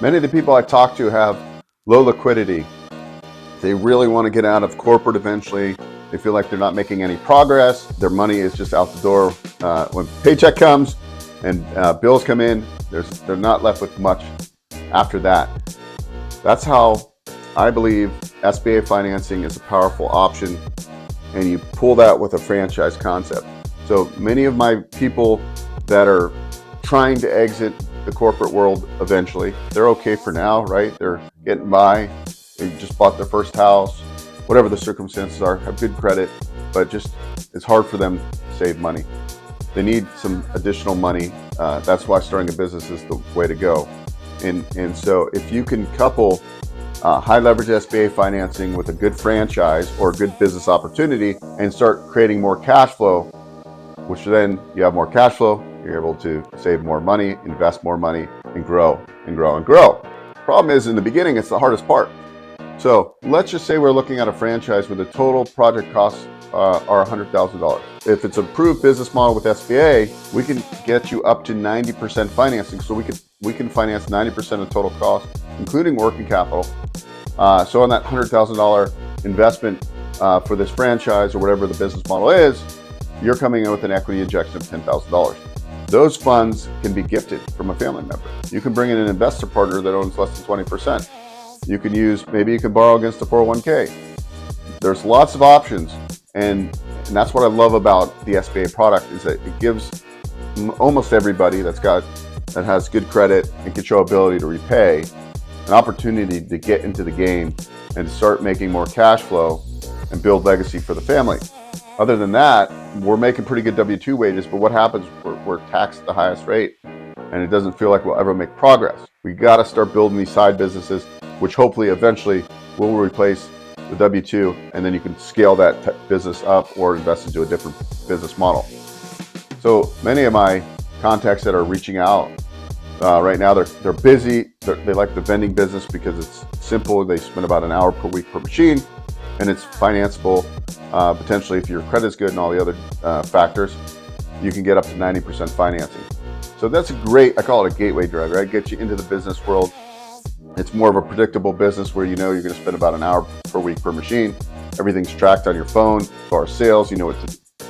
Many of the people I talk to have low liquidity. They really want to get out of corporate eventually. They feel like they're not making any progress. Their money is just out the door. When paycheck comes and bills come in, they're not left with much after that. That's how I believe SBA financing is a powerful option, and you pull that with a franchise concept. So many of my people that are trying to exit the corporate world eventually, they're okay for now, right? They're getting by. They just bought their first house, whatever the circumstances are, have good credit, but just it's hard for them to save money. They need some additional money. That's why starting a business is the way to go. And so if you can couple high leverage SBA financing with a good franchise or a good business opportunity and start creating more cash flow, which then you have more cash flow, you're able to save more money, invest more money, and grow and grow and grow. Problem is, in the beginning, it's the hardest part. So let's just say we're looking at a franchise where the total project costs are $100,000. If it's an approved business model with SBA, we can get you up to 90% financing. So we can finance 90% of total cost, including working capital. So on that $100,000 investment for this franchise or whatever the business model is, you're coming in with an equity injection of $10,000. Those funds can be gifted from a family member. You can bring in an investor partner that owns less than 20%. You can maybe you can borrow against a 401k. There's lots of options, and that's what I love about the SBA product, is that it gives almost everybody that has good credit and can show ability to repay an opportunity to get into the game and to start making more cash flow and build legacy for the family. Other than that, we're making pretty good W-2 wages, but what happens, we're taxed at the highest rate, and it doesn't feel like we'll ever make progress. We got to start building these side businesses, which hopefully eventually will replace the W-2, and then you can scale that business up or invest into a different business model. So many of my contacts that are reaching out right now, they're busy. They like the vending business because it's simple. They spend about an hour per week per machine, and it's financeable. Potentially, if your credit's good and all the other factors, you can get up to 90% financing. So that's a great, I call it a gateway drug, right? Get you into the business world. It's more of a predictable business where you know you're going to spend about an hour per week per machine. Everything's tracked on your phone. As far as sales, you know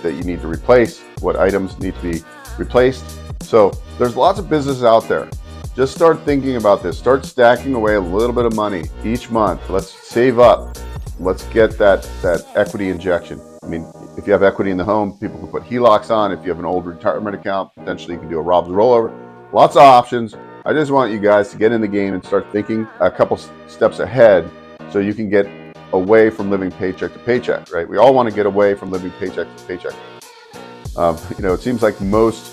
that you need to replace, what items need to be replaced. So there's lots of businesses out there. Just start thinking about this. Start stacking away a little bit of money each month. Let's save up. Let's get that equity injection. I mean, if you have equity in the home, people can put HELOCs on. If you have an old retirement account, potentially you can do a Rob's rollover. Lots of options. I just want you guys to get in the game and start thinking a couple steps ahead so you can get away from living paycheck to paycheck, right? We all want to get away from living paycheck to paycheck. It seems like most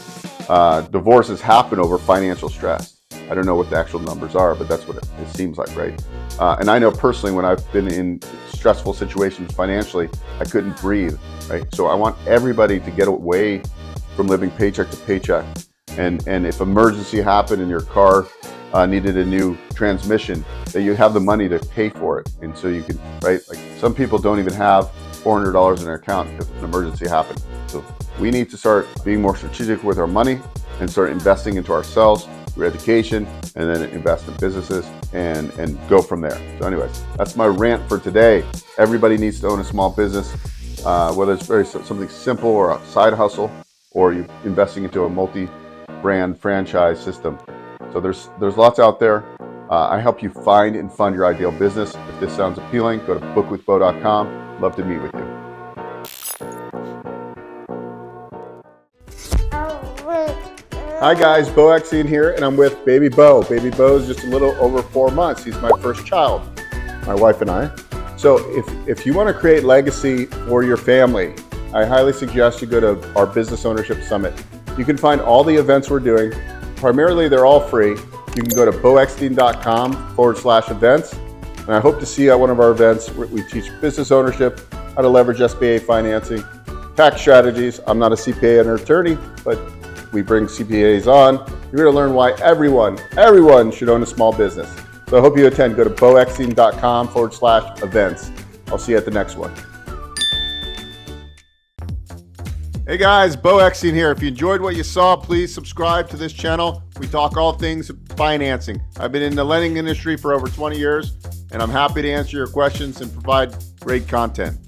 divorces happen over financial stress. I don't know what the actual numbers are, but that's what it seems like, right? And I know personally, when I've been in stressful situations financially, I couldn't breathe, right? So I want everybody to get away from living paycheck to paycheck. And if emergency happened and your car needed a new transmission, that you have the money to pay for it. And so you can, right? Like some people don't even have $400 in their account if an emergency happened. So we need to start being more strategic with our money and start investing into ourselves through education, and then invest in businesses and go from there. So anyways, that's my rant for today. Everybody needs to own a small business, whether it's something simple or a side hustle, or you're investing into a multi-brand franchise system. So there's lots out there. I help you find and fund your ideal business. If this sounds appealing, go to bookwithbo.com. Love to meet with you. Hi guys, Bo Exine here, and I'm with Baby Bo. Baby Bo is just a little over 4 months. He's my first child, my wife and I. So if you want to create legacy for your family, I highly suggest you go to our Business Ownership Summit. You can find all the events we're doing. Primarily, they're all free. You can go to boexine.com/events, and I hope to see you at one of our events where we teach business ownership, how to leverage SBA financing, tax strategies. I'm not a CPA and an attorney, but we bring CPAs on. You're going to learn why everyone should own a small business. So I hope you attend. Go to boexine.com/events. I'll see you at the next one. Hey guys, Bo Eckstein here. If you enjoyed what you saw, please subscribe to this channel. We talk all things financing. I've been in the lending industry for over 20 years, and I'm happy to answer your questions and provide great content.